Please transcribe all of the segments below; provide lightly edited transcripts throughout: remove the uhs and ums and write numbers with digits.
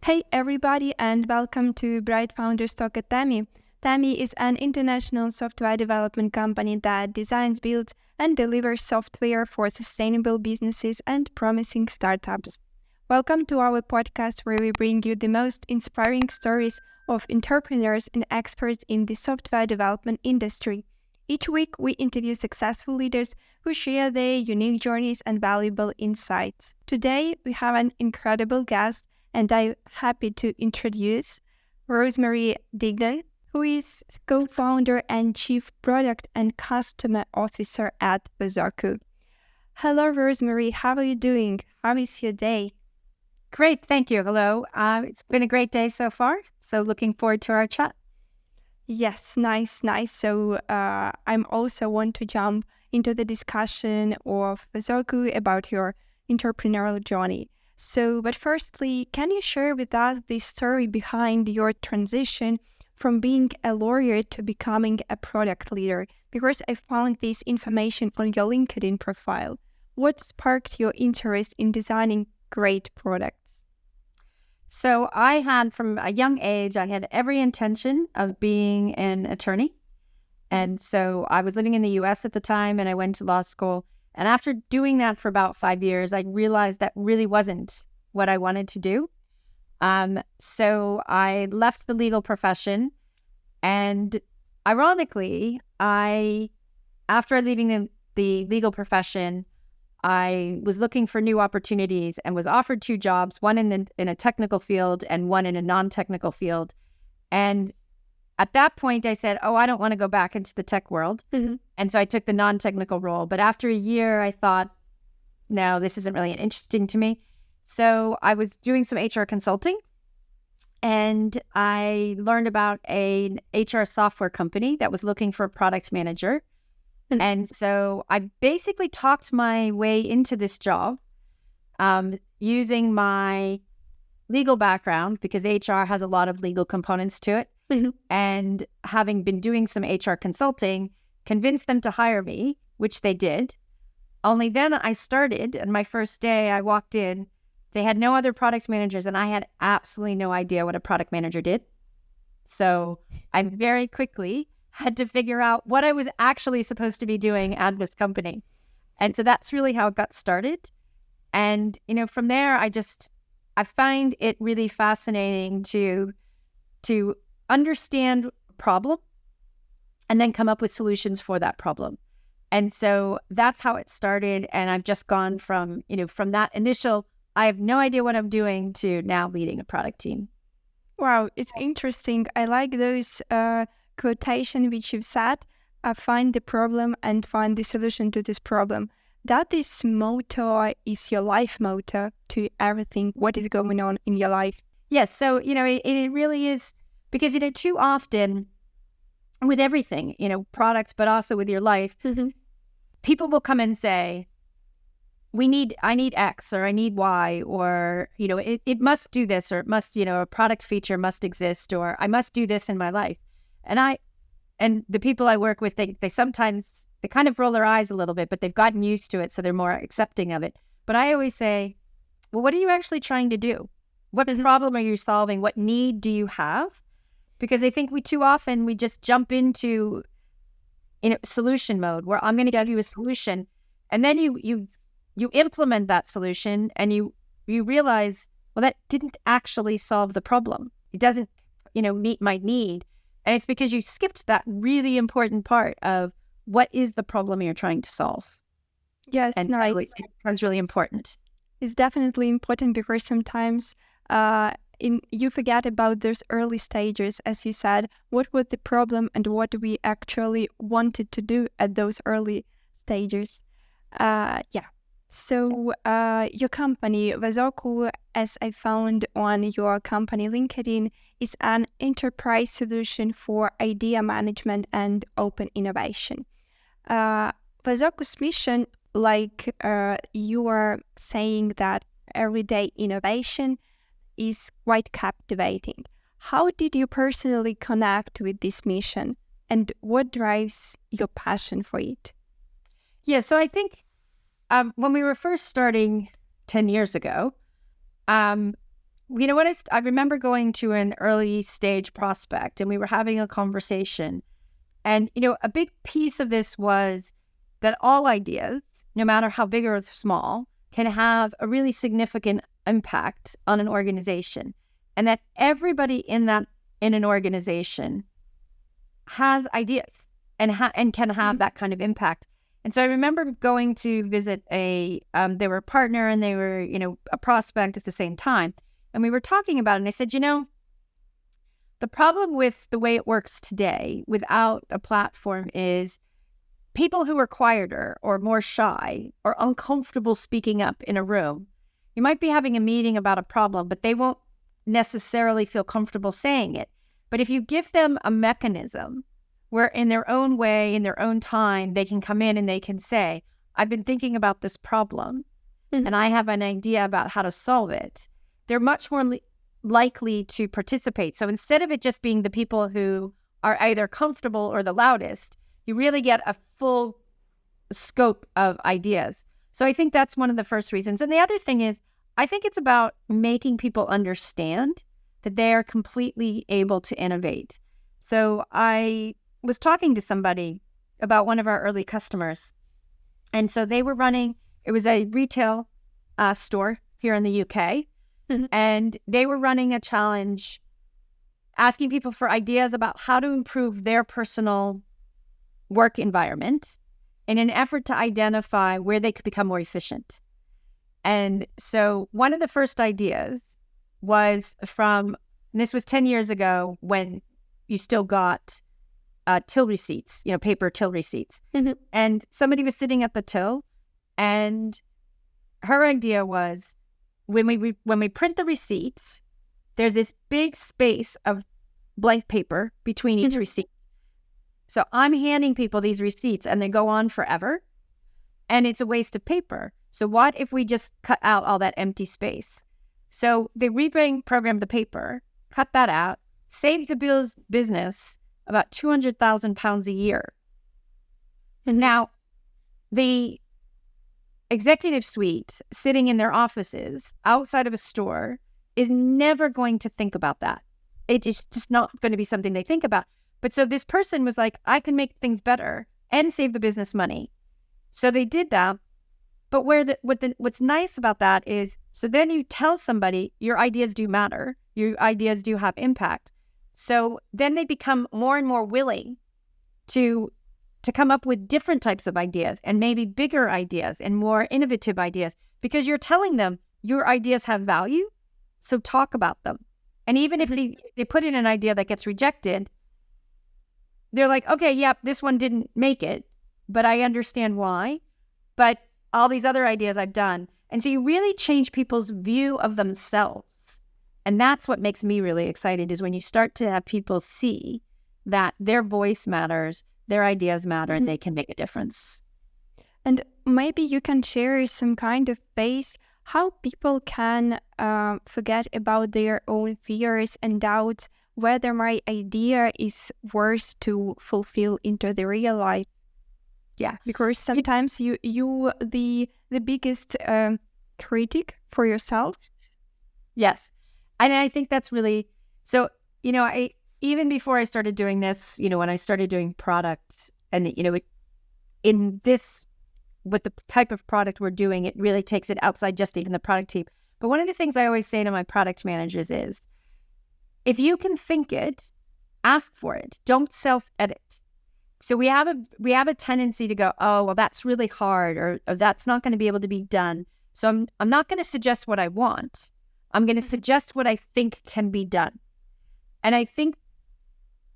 Hey everybody, and welcome to Bright Founders Talk at Tami. Tami is an international software development company that designs, builds, and delivers software for sustainable businesses and promising startups. Welcome to our podcast where we bring you the most inspiring stories of entrepreneurs and experts in the software development industry. Each week, we interview successful leaders who share their unique journeys and valuable insights. Today, we have an incredible guest, and I'm happy to introduce Rosemarie Diegnan, who is co-founder and chief product and customer officer at Vezoku. Hello, Rosemary. How are you doing? How is your day? Great. Thank you. Hello. It's been a great day so far. So looking forward to our chat. Yes, nice. So I'm also want to jump into the discussion of Vezoku about your entrepreneurial journey. But firstly, can you share with us the story behind your transition from being a lawyer to becoming a product leader? Because I found this information on your LinkedIn profile. What sparked your interest in designing great products? So I had, from a young age, I had every intention of being an attorney. And so I was living in the US at the time, and I went to law school. And after doing that for about 5 years, I realized that really wasn't what I wanted to do. So I left the legal profession. And ironically, after leaving the legal profession, I was looking for new opportunities and was offered 2 jobs, one in a technical field and one in a non-technical field. And at that point, I said, I don't want to go back into the tech world. Mm-hmm. And so I took the non-technical role. But after a year, I thought, no, this isn't really interesting to me. So I was doing some HR consulting, and I learned about an HR software company that was looking for a product manager. Mm-hmm. And so I basically talked my way into this job using my legal background, because HR has a lot of legal components to it. Mm-hmm. And having been doing some HR consulting, convinced them to hire me, which they did. Only then I started, and my first day I walked in, they had no other product managers, and I had absolutely no idea what a product manager did. So I very quickly had to figure out what I was actually supposed to be doing at this company. And so that's really how it got started. And, from there, I find it really fascinating to understand a problem and then come up with solutions for that problem. And so that's how it started. And I've just gone from that initial, I have no idea what I'm doing, to now leading a product team. Wow, it's interesting. I like those quotation which you've said, find the problem and find the solution to this problem. That this motto is your life motto to everything, what is going on in your life. Yes, so, it really is. Because, too often with everything, products, but also with your life, mm-hmm. people will come and say, I need X, or I need Y, or, it must do this, or it must, a product feature must exist, or I must do this in my life. And the people I work with, they sometimes, they kind of roll their eyes a little bit, but they've gotten used to it, so they're more accepting of it. But I always say, well, what are you actually trying to do? What problem are you solving? What need do you have? Because I think we just jump into solution mode, where I'm going to give you a solution, and then you implement that solution, and you realize, well, that didn't actually solve the problem. It doesn't meet my need, and it's because you skipped that really important part of what is the problem you're trying to solve. Yes, and nice. So it becomes really important. It's definitely important, because sometimes you forget about those early stages, as you said, what was the problem and what we actually wanted to do at those early stages. So your company, Vezoku, as I found on your company LinkedIn, is an enterprise solution for idea management and open innovation. Vezoku's mission, like you are saying, that everyday innovation is quite captivating. How did you personally connect with this mission, and what drives your passion for it? Yeah, so I think when we were first starting 10 years ago, you know what, I remember going to an early stage prospect and we were having a conversation. And, a big piece of this was that all ideas, no matter how big or small, can have a really significant impact on an organization. And that everybody in an organization has ideas and can have that kind of impact. And so I remember going to visit they were a partner and they were, a prospect at the same time. And we were talking about it and I said, the problem with the way it works today without a platform is people who are quieter or more shy or uncomfortable speaking up in a room. You might be having a meeting about a problem, but they won't necessarily feel comfortable saying it. But if you give them a mechanism where in their own way, in their own time, they can come in and they can say, I've been thinking about this problem and I have an idea about how to solve it, they're much more likely to participate. So instead of it just being the people who are either comfortable or the loudest, you really get a full scope of ideas. So I think that's one of the first reasons. And the other thing is, I think it's about making people understand that they are completely able to innovate. So I was talking to somebody about one of our early customers. And so they were running, it was a retail store here in the UK. And they were running a challenge asking people for ideas about how to improve their personal work environment in an effort to identify where they could become more efficient. And so one of the first ideas was and this was 10 years ago when you still got till receipts, paper till receipts. And somebody was sitting at the till and her idea was, when we print the receipts, there's this big space of blank paper between each receipt. So I'm handing people these receipts and they go on forever and it's a waste of paper. So what if we just cut out all that empty space? So they reprogrammed the paper, cut that out, saved the business about £200,000 a year. And now the executive suite sitting in their offices outside of a store is never going to think about that. It is just not going to be something they think about. But so this person was like, I can make things better and save the business money. So they did that. But what's nice about that is, so then you tell somebody your ideas do matter, your ideas do have impact. So then they become more and more willing to come up with different types of ideas and maybe bigger ideas and more innovative ideas, because you're telling them your ideas have value, so talk about them. And even if they put in an idea that gets rejected, they're like, okay, yep, this one didn't make it, but I understand why. But all these other ideas I've done. And so you really change people's view of themselves. And that's what makes me really excited, is when you start to have people see that their voice matters, their ideas matter, and they can make a difference. And maybe you can share some kind of ways how people can forget about their own fears and doubts whether my idea is worth to fulfill into the real life. Yeah, because sometimes you the biggest critic for yourself. Yes, and I think that's really so. I even before I started doing this, when I started doing product, and in this, with the type of product we're doing, it really takes it outside just even the product team. But one of the things I always say to my product managers is, if you can think it, ask for it. Don't self-edit. So we have a tendency to go, oh, well, that's really hard, or that's not going to be able to be done. So I'm not going to suggest what I want. I'm going to suggest what I think can be done. And I think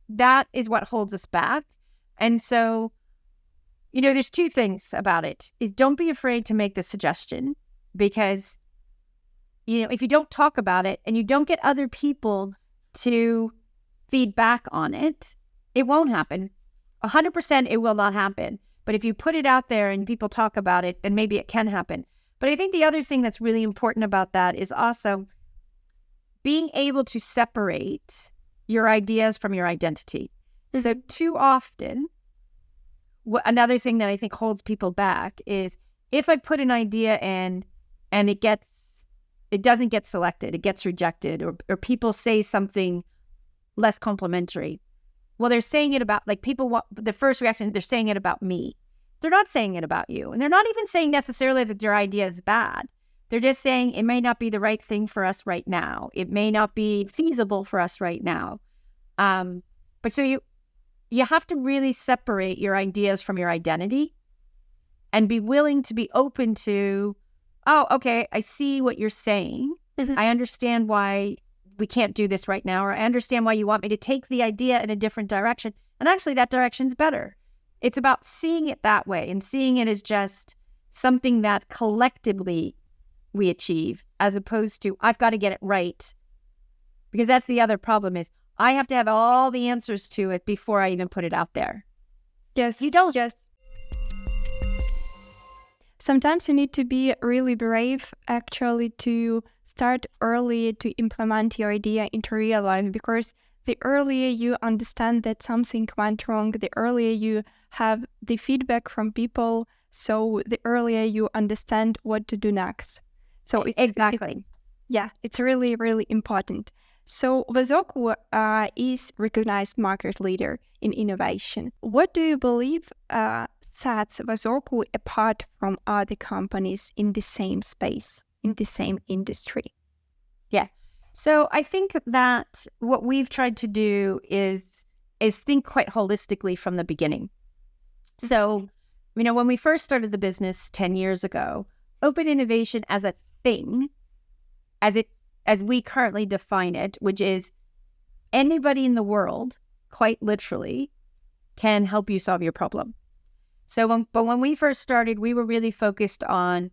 that is what holds us back. And so, there's two things about it. Is don't be afraid to make the suggestion, because, if you don't talk about it and you don't get other people to feed back on it, it won't happen. 100% it will not happen. But if you put it out there and people talk about it, then maybe it can happen. But I think the other thing that's really important about that is also being able to separate your ideas from your identity. So too often, another thing that I think holds people back is, if I put an idea in and it it doesn't get selected, it gets rejected, or people say something less complimentary. Well, they're saying it about, like, people want, the first reaction, they're saying it about me. They're not saying it about you. And they're not even saying necessarily that your idea is bad. They're just saying it may not be the right thing for us right now. It may not be feasible for us right now. But so you have to really separate your ideas from your identity and be willing to be open to, oh, okay, I see what you're saying. I understand why we can't do this right now, or I understand why you want me to take the idea in a different direction. And actually that direction's better. It's about seeing it that way and seeing it as just something that collectively we achieve, as opposed to, I've got to get it right. Because that's the other problem, is I have to have all the answers to it before I even put it out there. Yes. You don't. Yes. Sometimes you need to be really brave, actually, to start early to implement your idea into real life, because the earlier you understand that something went wrong, the earlier you have the feedback from people, so the earlier you understand what to do next. So Exactly. It's really, really important. So Wazoku is recognized market leader in innovation. What do you believe sets Wazoku apart from other companies in the same space, in the same industry? Yeah. So I think that what we've tried to do is think quite holistically from the beginning. So, when we first started the business 10 years ago, open innovation as a thing, as we currently define it, which is anybody in the world, quite literally, can help you solve your problem. So, when we first started, we were really focused on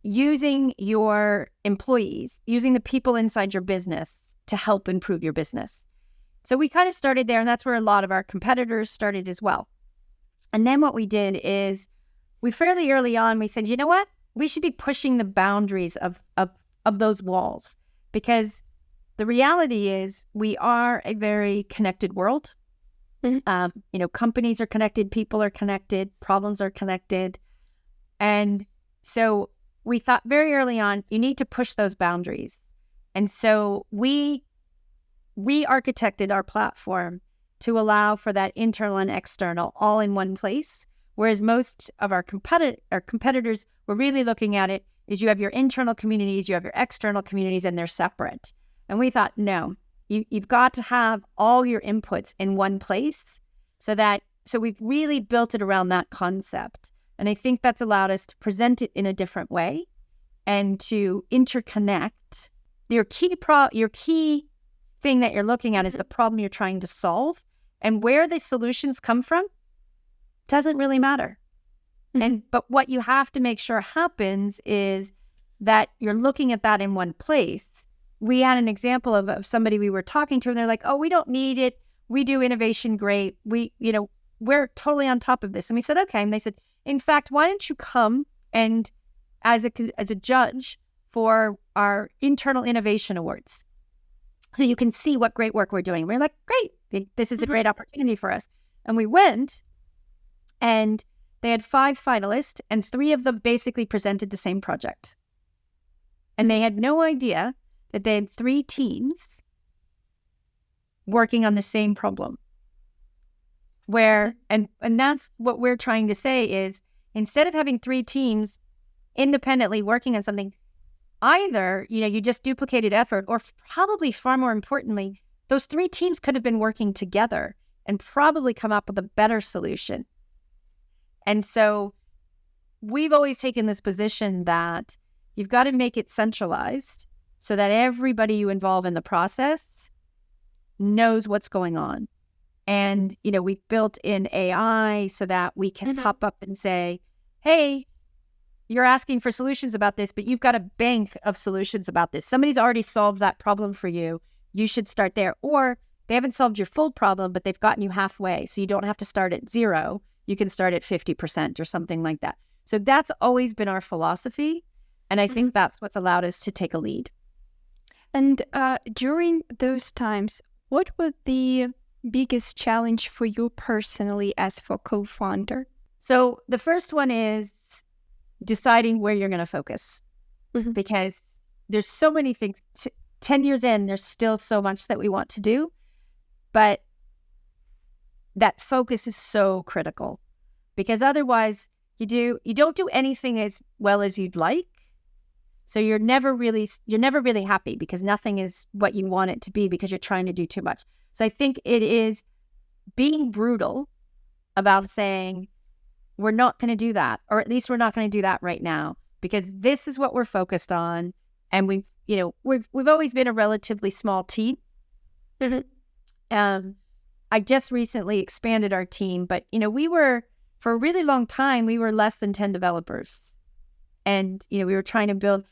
using your employees, using the people inside your business to help improve your business. So we kind of started there, and that's where a lot of our competitors started as well. And then what we did is we fairly early on, we said, you know what? We should be pushing the boundaries of those walls, because the reality is we are a very connected world. Companies are connected, people are connected, problems are connected. And so we thought very early on, you need to push those boundaries. And so we re-architected our platform to allow for that internal and external all in one place. Whereas most of our competitors were really looking at it is you have your internal communities, you have your external communities, and they're separate. And we thought, no, you've got to have all your inputs in one place. So we've really built it around that concept. And I think that's allowed us to present it in a different way and to interconnect. Your key thing that you're looking at is the problem you're trying to solve, and where the solutions come from doesn't really matter. But what you have to make sure happens is that you're looking at that in one place. We had an example of somebody we were talking to, and they're like, oh, we don't need it. We do innovation great. We're totally on top of this. And we said, okay. And they said, in fact, why don't you come and as a judge for our internal innovation awards, so you can see what great work we're doing. We're like, great, this is a great opportunity for us. And we went, and they had 5 finalists, and 3 of them basically presented the same project. And they had no idea that they had 3 teams working on the same problem. And that's what we're trying to say is, instead of having 3 teams independently working on something, either, you just duplicated effort, or probably far more importantly, those 3 teams could have been working together and probably come up with a better solution. And so we've always taken this position that you've got to make it centralized so that everybody you involve in the process knows what's going on. And, we've built in AI so that we can pop up and say, hey, you're asking for solutions about this, but you've got a bank of solutions about this. Somebody's already solved that problem for you. You should start there. Or they haven't solved your full problem, but they've gotten you halfway. So you don't have to start at 0. You can start at 50% or something like that. So that's always been our philosophy. And I think that's what's allowed us to take a lead. And during those times, what was the biggest challenge for you personally as for co-founder? So the first one is deciding where you're going to focus, because there's so many things. 10 years in, there's still so much that we want to do, but that focus is so critical, because otherwise you don't do anything as well as you'd like. So you're never really happy, because nothing is what you want it to be, because you're trying to do too much. So I think it is being brutal about saying, we're not going to do that, or at least we're not going to do that right now, because this is what we're focused on. And we've always been a relatively small team. I just recently expanded our team, but for a really long time, we were less than 10 developers. And, we were trying to build,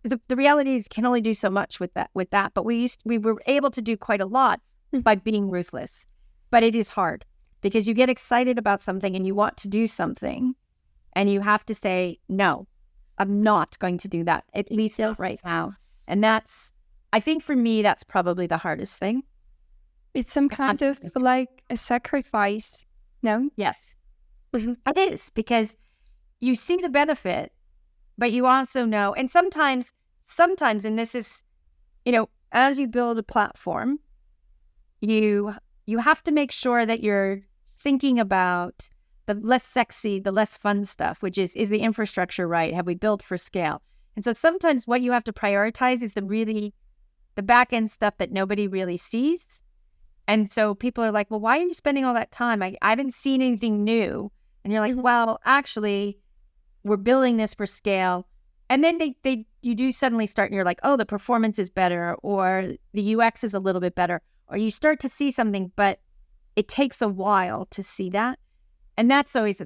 the reality is you can only do so much with that. But we were able to do quite a lot by being ruthless. But it is hard, because you get excited about something and you want to do something, and you have to say, no, I'm not going to do that, at least not right now. And I think for me, that's probably the hardest thing. It's some kind of like a sacrifice, no? Yes, it is, because you see the benefit, but you also know, and sometimes, and this is, as you build a platform, you have to make sure that you're thinking about the less sexy, the less fun stuff, which is the infrastructure right? Have we built for scale? And so sometimes what you have to prioritize is the back end stuff that nobody really sees. And so people are like, well, why are you spending all that time? I haven't seen anything new. And you're like, well, actually, we're building this for scale. And then you do suddenly start, and you're like, oh, the performance is better, or the UX is a little bit better, or you start to see something, but it takes a while to see that. And that's always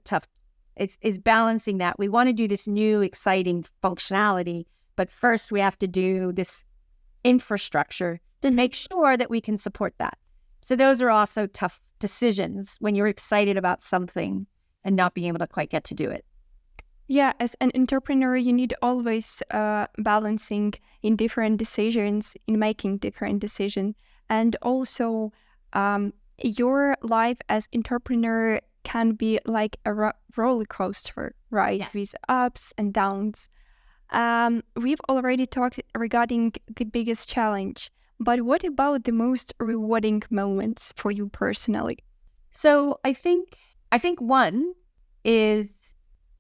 is balancing that. We want to do this new, exciting functionality, but first we have to do this infrastructure to make sure that we can support that. So those are also tough decisions when you're excited about something and not being able to quite get to do it. Yeah, as an entrepreneur, you need always balancing in different decisions, in making different decisions. And also, your life as entrepreneur can be like a roller coaster, right? Yes. With ups and downs. We've already talked regarding the biggest challenge, but what about the most rewarding moments for you personally? So I think one is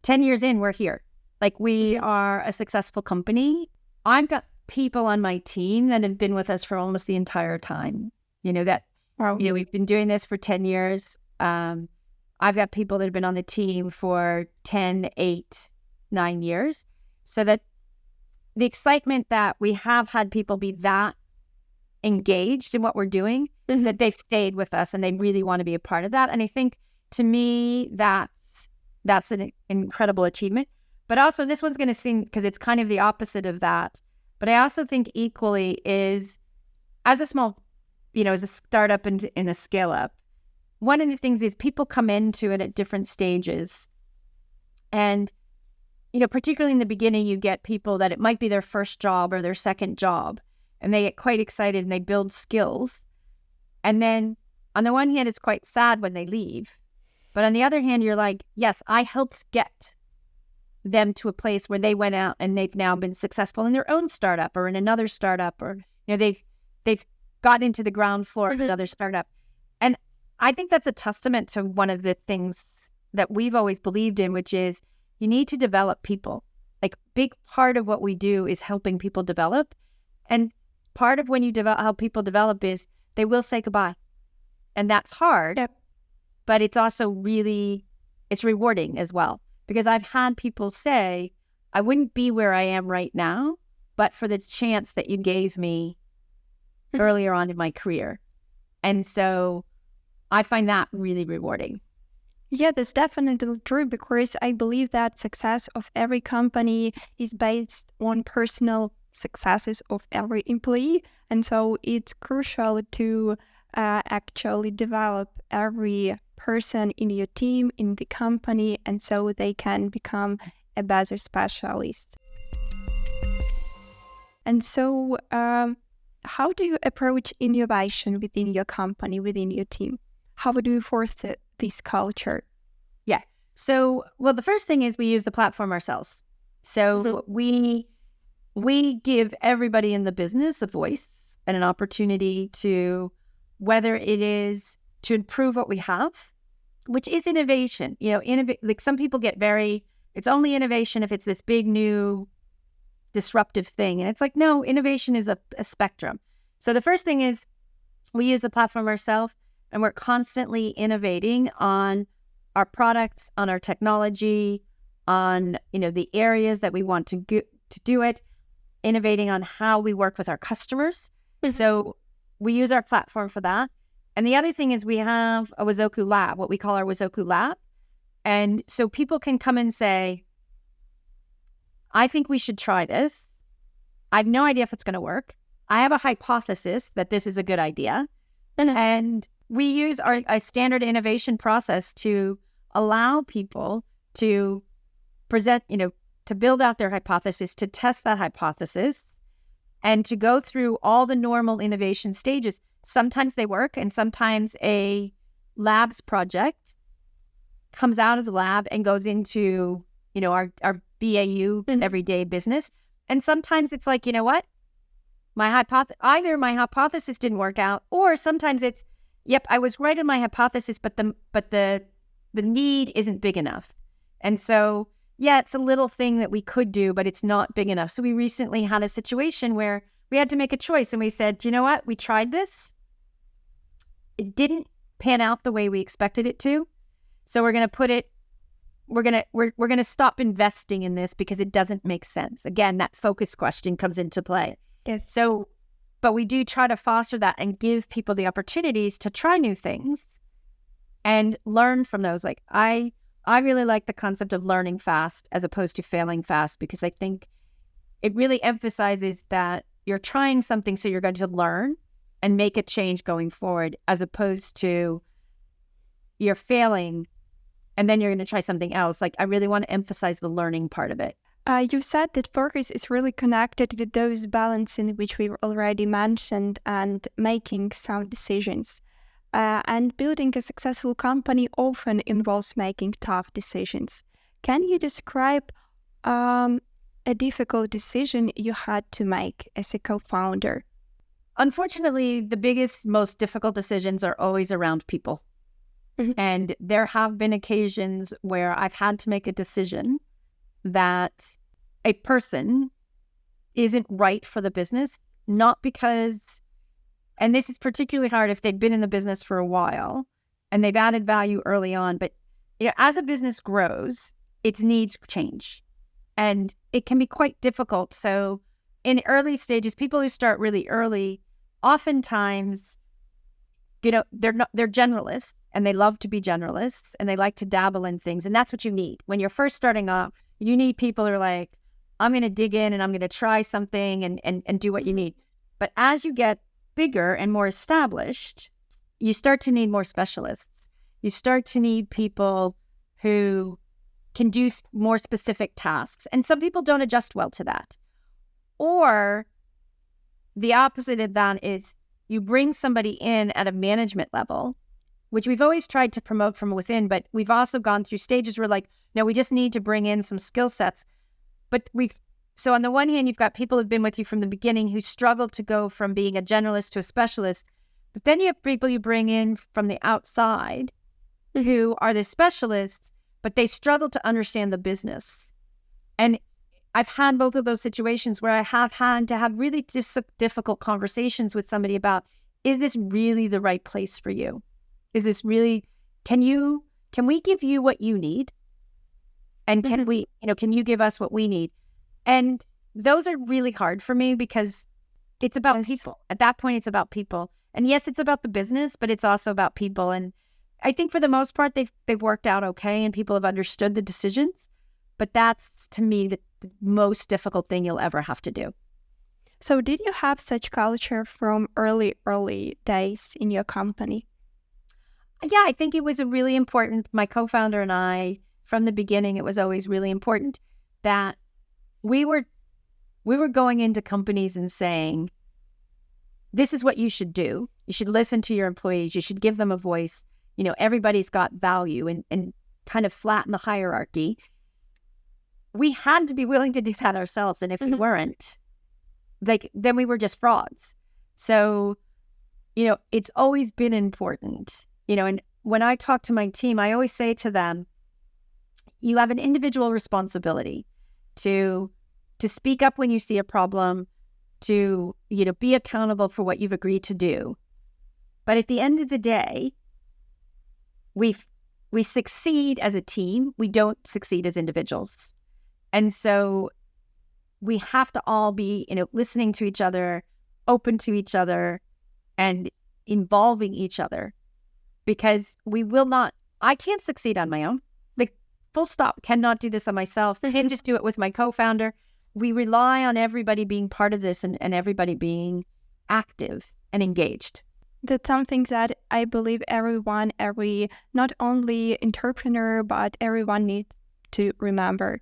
10 years in, we're here. Like, we are a successful company. I've got people on my team that have been with us for almost the entire time. We've been doing this for 10 years. I've got people that have been on the team for 10, 8, 9 years. So that the excitement that we have had people be that engaged in what we're doing, that they've stayed with us and they really want to be a part of that. And I think, to me, that's an incredible achievement. But also, this one's going to seem, because it's kind of the opposite of that. But I also think equally is, as a small, as a startup and in a scale up, one of the things is people come into it at different stages. And, particularly in the beginning, you get people that it might be their first job or their second job, and they get quite excited and they build skills. And then on the one hand, it's quite sad when they leave. But on the other hand, you're like, yes, I helped get them to a place where they went out and they've now been successful in their own startup or in another startup, or, they've gotten into the ground floor of another startup. And I think that's a testament to one of the things that we've always believed in, which is you need to develop people. Like, big part of what we do is helping people develop. And part of when you help people develop is they will say goodbye. And that's hard, but it's also it's rewarding as well. Because I've had people say, I wouldn't be where I am right now, but for the chance that you gave me earlier on in my career. And so I find that really rewarding. Yeah, that's definitely true, because I believe that success of every company is based on personal successes of every employee. And so it's crucial to actually develop every person in your team, in the company, and so they can become a better specialist. And so how do you approach innovation within your company, within your team? How do you foster this culture? Yeah. So, well, the first thing is we use the platform ourselves. So we we give everybody in the business a voice and an opportunity to, whether it is to improve what we have, which is innovation. Like some people get it's only innovation if it's this big new disruptive thing. And it's like, no, innovation is a spectrum. So the first thing is we use the platform ourselves, and we're constantly innovating on our products, on our technology, on, the areas that we want to do it, innovating on how we work with our customers. So we use our platform for that. And the other thing is we have a Wazoku lab, what we call our Wazoku lab. And so people can come and say, I think we should try this. I have no idea if it's going to work. I have a hypothesis that this is a good idea. And we use a standard innovation process to allow people to present, to build out their hypothesis, to test that hypothesis, and to go through all the normal innovation stages. Sometimes they work, and sometimes a labs project comes out of the lab and goes into, our BAU everyday business. And sometimes it's like, what? Either my hypothesis didn't work out, or sometimes it's, yep, I was right on my hypothesis, but the need isn't big enough. And so, yeah, it's a little thing that we could do, but it's not big enough. So we recently had a situation where we had to make a choice, and we said, do you know what? We tried this. It didn't pan out the way we expected it to. So we're going to stop investing in this because it doesn't make sense. Again, that focus question comes into play. Yes. So, but we do try to foster that and give people the opportunities to try new things and learn from those. Like I really like the concept of learning fast as opposed to failing fast, because I think it really emphasizes that you're trying something, so you're going to learn and make a change going forward, as opposed to you're failing and then you're going to try something else. Like I really want to emphasize the learning part of it. You said that focus is really connected with those balancing which we've already mentioned and making sound decisions. And building a successful company often involves making tough decisions. Can you describe a difficult decision you had to make as a co-founder? Unfortunately, the biggest, most difficult decisions are always around people. And there have been occasions where I've had to make a decision that a person isn't right for the business, not because, and this is particularly hard if they've been in the business for a while and they've added value early on, but as a business grows, its needs change and it can be quite difficult. So in early stages, people who start really early, oftentimes, they're generalists, and they love to be generalists, and they like to dabble in things. And that's what you need. When you're first starting off, you need people who are like, I'm going to dig in and I'm going to try something and do what you need. But as you get bigger and more established, you start to need more specialists. You start to need people who can do more specific tasks. And some people don't adjust well to that. Or the opposite of that is you bring somebody in at a management level, which we've always tried to promote from within, but we've also gone through stages where like, no, we just need to bring in some skill sets. But so on the one hand, you've got people who've been with you from the beginning who struggle to go from being a generalist to a specialist. But then you have people you bring in from the outside who are the specialists, but they struggle to understand the business. And I've had both of those situations where I have had to have really difficult conversations with somebody about, is this really the right place for you? Is this really, can we give you what you need? And can we, can you give us what we need? And those are really hard for me because it's about people. At that point, it's about people. And yes, it's about the business, but it's also about people. And I think for the most part, they've worked out okay and people have understood the decisions. But that's, to me, the most difficult thing you'll ever have to do. So did you have such culture from early days in your company? Yeah, I think it was a really important, my co-founder and I, from the beginning, it was always really important that we were going into companies and saying, this is what you should do. You should listen to your employees. You should give them a voice. Everybody's got value and kind of flatten the hierarchy. We had to be willing to do that ourselves. And if we weren't, then we were just frauds. So, it's always been important, and when I talk to my team, I always say to them, you have an individual responsibility to speak up when you see a problem, to, be accountable for what you've agreed to do. But at the end of the day, we succeed as a team. We don't succeed as individuals. And so we have to all be, listening to each other, open to each other, and involving each other, because I can't succeed on my own. Like, full stop, cannot do this on myself. Can't just do it with my co-founder. We rely on everybody being part of this and everybody being active and engaged. That's something that I believe not only entrepreneur, but everyone needs to remember.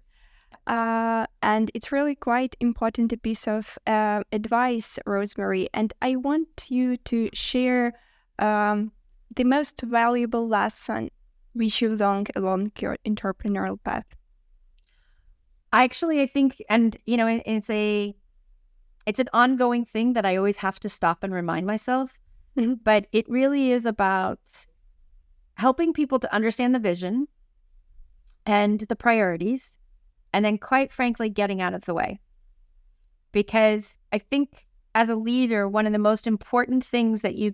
And it's really quite important piece of advice, Rosemary. And I want you to share the most valuable lesson which you learned along your entrepreneurial path. I think, and it's an ongoing thing that I always have to stop and remind myself. Mm-hmm. But it really is about helping people to understand the vision and the priorities, and then, quite frankly, getting out of the way. Because I think as a leader, one of the most important things that you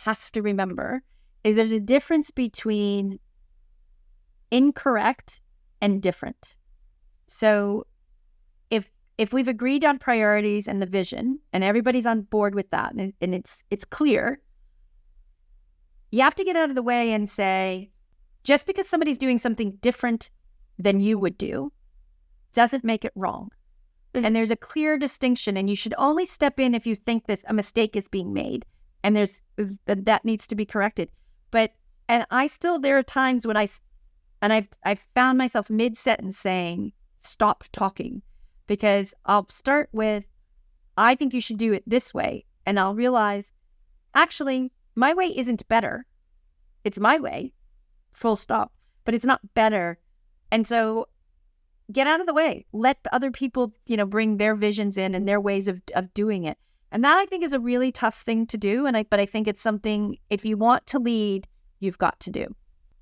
have to remember is there's a difference between incorrect and different. So if we've agreed on priorities and the vision, and everybody's on board with that, and it's clear, you have to get out of the way and say, just because somebody's doing something different than you would do doesn't make it wrong. Mm-hmm. And there's a clear distinction, and you should only step in if you think a mistake is being made, and that needs to be corrected. There are times when I've found myself mid-sentence saying, stop talking. Because I'll start with, I think you should do it this way. And I'll realize, actually, my way isn't better. It's my way, full stop. But it's not better. And so get out of the way. Let other people, bring their visions in and their ways of doing it. And that, I think, is a really tough thing to do. But I think it's something, if you want to lead, you've got to do.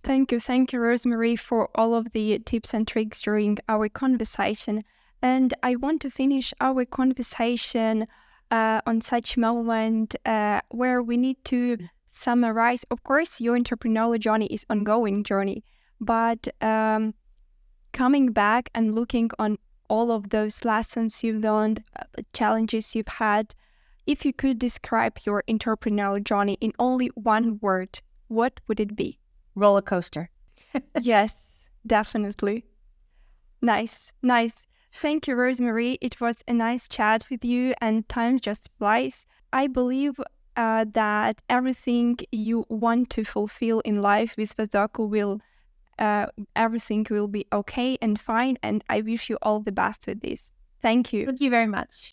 Thank you, Rosemary, for all of the tips and tricks during our conversation. And I want to finish our conversation on such moment where we need to summarize. Of course, your entrepreneurial journey is an ongoing journey, but coming back and looking on all of those lessons you've learned, challenges you've had, if you could describe your entrepreneurial journey in only one word, what would it be? Rollercoaster. Yes, definitely. Nice. Thank you, Rosemary. It was a nice chat with you, and time just flies. I believe that everything you want to fulfill in life with Vazaku everything will be okay and fine, and I wish you all the best with this. Thank you. Thank you very much.